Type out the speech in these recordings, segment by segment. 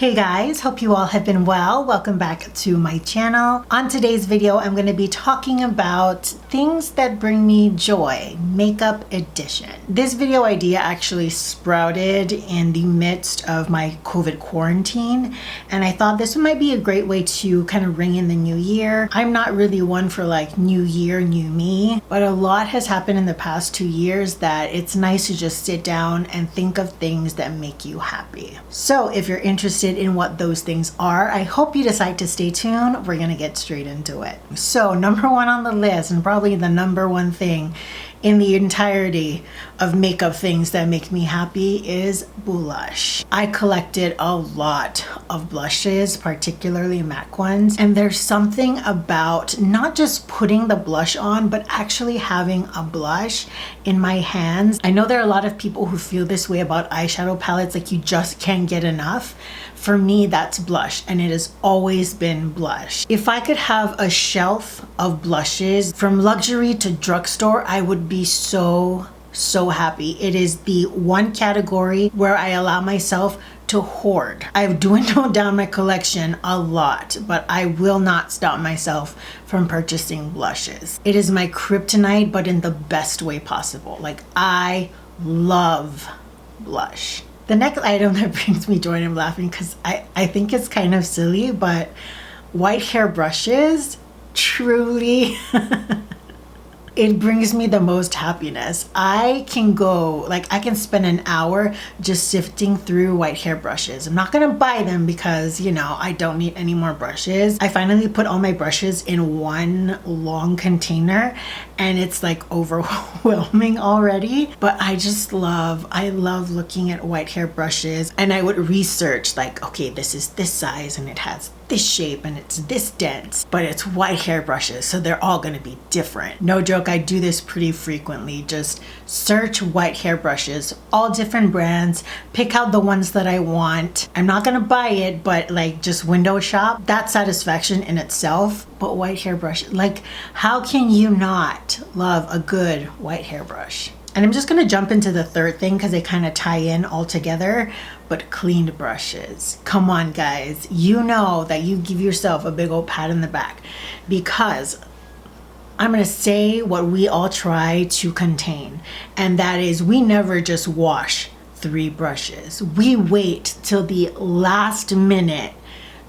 Hey guys, hope you all have been well. Welcome back to my channel. On today's video, I'm going to be talking about things that bring me joy, makeup edition. This video idea actually sprouted in the midst of my COVID quarantine, and I thought this might be a great way to kind of ring in the new year. I'm not really one for like new year, new me, but a lot has happened in the past 2 years that it's nice to just sit down and think of things that make you happy. So if you're interested in what those things are, I hope you decide to stay tuned. We're gonna get straight into it. So number one on the list, and probably the number one thing in the entirety of makeup things that make me happy, is blush. I collected a lot of blushes, particularly MAC ones, and there's something about not just putting the blush on, but actually having a blush in my hands. I know there are a lot of people who feel this way about eyeshadow palettes, like you just can't get enough. For me, that's blush, and it has always been blush. If I could have a shelf of blushes from luxury to drugstore, I would be so happy. It is the one category where I allow myself to hoard. I've dwindled down my collection a lot, but I will not stop myself from purchasing blushes. It is my kryptonite, but in the best way possible. Like, I love blush. The next item that brings me joy, and I'm laughing because I think it's kind of silly, but white hair brushes, truly, it brings me the most happiness. I can spend an hour just sifting through white hair brushes. I'm not gonna buy them because, you know, I don't need any more brushes. I finally put all my brushes in one long container, and it's like overwhelming already. But I love looking at white hair brushes, and I would research like, okay, this is this size and it has this shape and it's this dense, but it's white hair brushes, so they're all gonna be different. No joke, I do this pretty frequently. Just search white hair brushes, all different brands, pick out the ones that I want. I'm not gonna buy it, but like just window shop, that's satisfaction in itself. But white hair brush, like, how can you not love a good white hair brush? And I'm just gonna jump into the third thing because they kind of tie in all together, but cleaned brushes. Come on guys, you know that you give yourself a big old pat on the back, because I'm gonna say what we all try to contain, and that is we never just wash 3 brushes. We wait till the last minute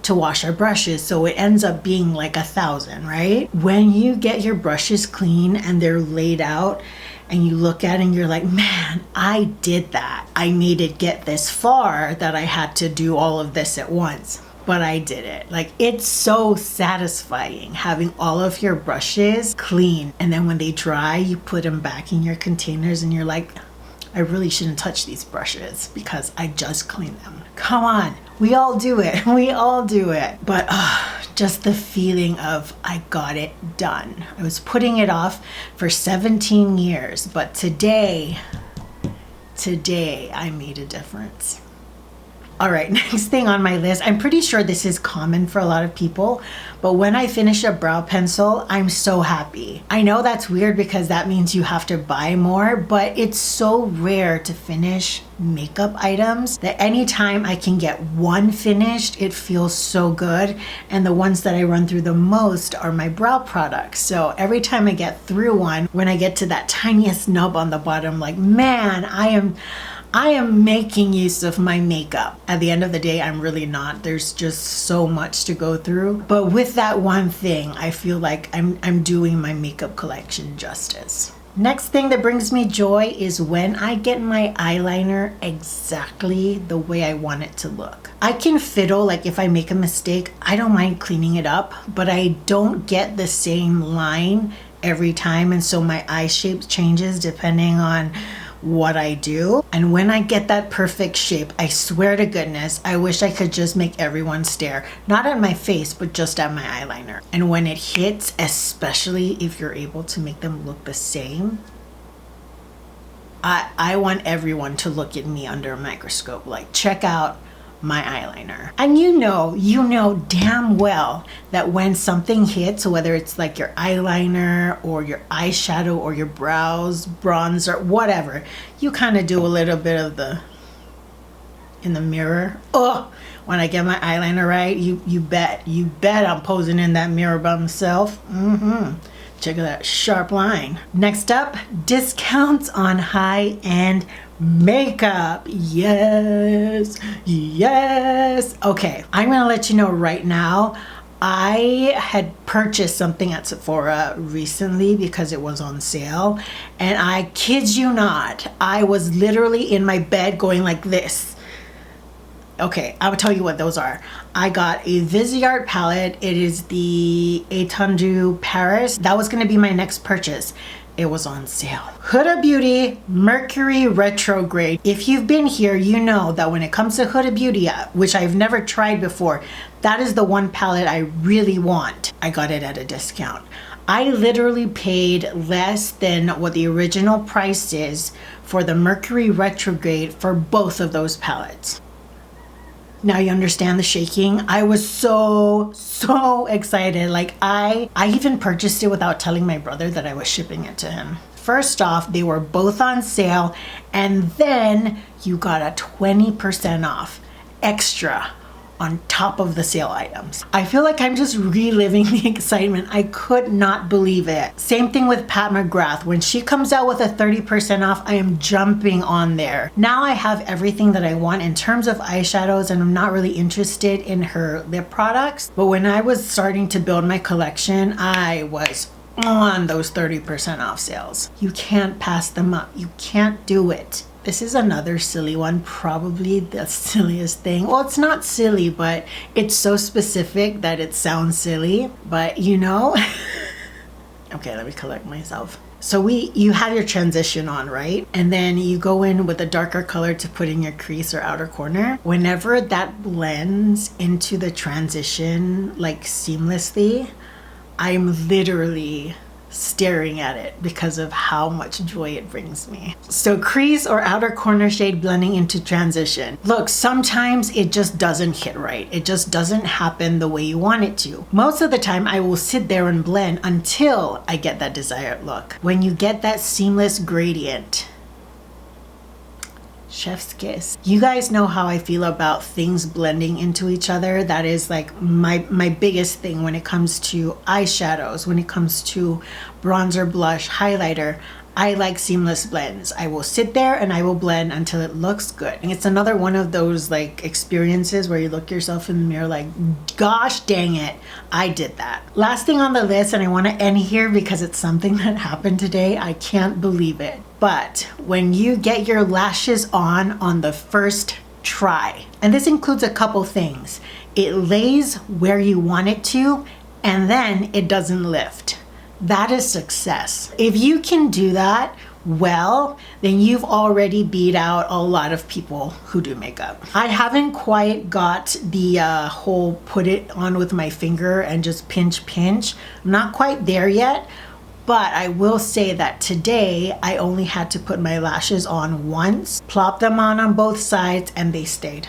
to wash our brushes, so it ends up being like 1,000, right? When you get your brushes clean and they're laid out and you look at it and you're like, man, I did that. I made it get this far that I had to do all of this at once, but I did it. Like, it's so satisfying having all of your brushes clean, and then when they dry, you put them back in your containers and you're like, I really shouldn't touch these brushes because I just cleaned them. Come on, we all do it. We all do it. But just the feeling of I got it done. I was putting it off for 17 years, but today I made a difference. All right, next thing on my list, I'm pretty sure this is common for a lot of people, but when I finish a brow pencil, I'm so happy. I know that's weird because that means you have to buy more, but it's so rare to finish makeup items that anytime I can get one finished, it feels so good. And the ones that I run through the most are my brow products. So every time I get through one, when I get to that tiniest nub on the bottom, like, man, I am making use of my makeup. At the end of the day, I'm really not. There's just so much to go through. But with that one thing, I feel like I'm doing my makeup collection justice. Next thing that brings me joy is when I get my eyeliner exactly the way I want it to look. I can fiddle, like if I make a mistake, I don't mind cleaning it up, but I don't get the same line every time, and so my eye shape changes depending on what I do. And when I get that perfect shape, I swear to goodness, I wish I could just make everyone stare, not at my face, but just at my eyeliner. And when it hits, especially if you're able to make them look the same, I want everyone to look at me under a microscope, like, check out my eyeliner. And you know damn well that when something hits, whether it's like your eyeliner or your eyeshadow or your brows, bronzer, whatever, you kind of do a little bit of the in the mirror. Oh, when I get my eyeliner right, you bet I'm posing in that mirror by myself. Check out that sharp line. Next up, discounts on high-end makeup. Yes. Okay, I'm gonna let you know right now, I had purchased something at Sephora recently because it was on sale, and I kid you not, I was literally in my bed going like this. Okay, I will tell you what those are. I got a Viseart palette. It is the Étendue Paris. That was gonna be my next purchase. It was on sale. Huda Beauty Mercury Retrograde. If you've been here, you know that when it comes to Huda Beauty, which I've never tried before, that is the one palette I really want. I got it at a discount. I literally paid less than what the original price is for the Mercury Retrograde for both of those palettes. Now you understand the shaking. I was so excited. Like I even purchased it without telling my brother that I was shipping it to him. First off, they were both on sale, and then you got a 20% off extra on top of the sale items. I feel like I'm just reliving the excitement. I could not believe it. Same thing with Pat McGrath. When she comes out with a 30% off, I am jumping on there. Now I have everything that I want in terms of eyeshadows, and I'm not really interested in her lip products. But when I was starting to build my collection, I was on those 30% off sales. You can't pass them up. You can't do it. This is another silly one, probably the silliest thing. Well, it's not silly, but it's so specific that it sounds silly, but you know. Okay, let me collect myself. So you have your transition on, right? And then you go in with a darker color to put in your crease or outer corner. Whenever that blends into the transition like seamlessly, I'm literally staring at it because of how much joy it brings me. So crease or outer corner shade blending into transition. Look, sometimes it just doesn't hit right. It just doesn't happen the way you want it to. Most of the time I will sit there and blend until I get that desired look. When you get that seamless gradient, chef's kiss. You guys know how I feel about things blending into each other. That is like my biggest thing when it comes to eyeshadows, when it comes to bronzer, blush, highlighter. I like seamless blends. I will sit there and I will blend until it looks good. And it's another one of those like experiences where you look yourself in the mirror like, gosh dang it, I did that. Last thing on the list, and I want to end here because it's something that happened today. I can't believe it. But when you get your lashes on the first try, and this includes a couple things, it lays where you want it to, and then it doesn't lift. That is success. If you can do that well, then you've already beat out a lot of people who do makeup. I haven't quite got the whole put it on with my finger and just pinch. I'm not quite there yet. But I will say that today I only had to put my lashes on once, plop them on both sides, and they stayed.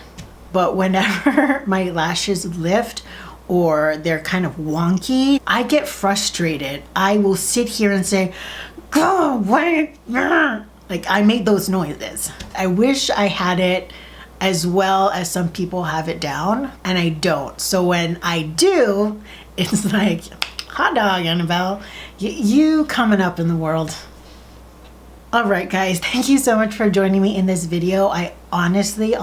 But whenever my lashes lift or they're kind of wonky, I get frustrated. I will sit here and say, go away. Like I make those noises. I wish I had it as well as some people have it down, and I don't. So when I do, it's like, hot dog, Annabelle. You coming up in the world. All right, guys, thank you so much for joining me in this video. I honestly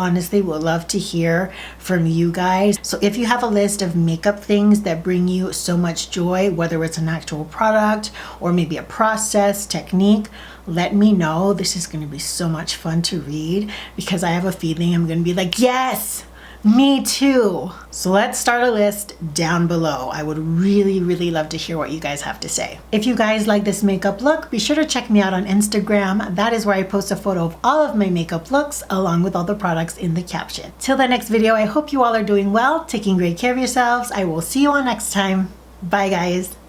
would love to hear from you guys. So if you have a list of makeup things that bring you so much joy, whether it's an actual product or maybe a process, technique, let me know. This is going to be so much fun to read because I have a feeling I'm going to be like, yes, me too. So let's start a list down below. I would really love to hear what you guys have to say. If you guys like this makeup look, be sure to check me out on Instagram. That is where I post a photo of all of my makeup looks along with all the products in the caption. Till the next video, I hope you all are doing well, taking great care of yourselves. I will see you all next time. Bye guys.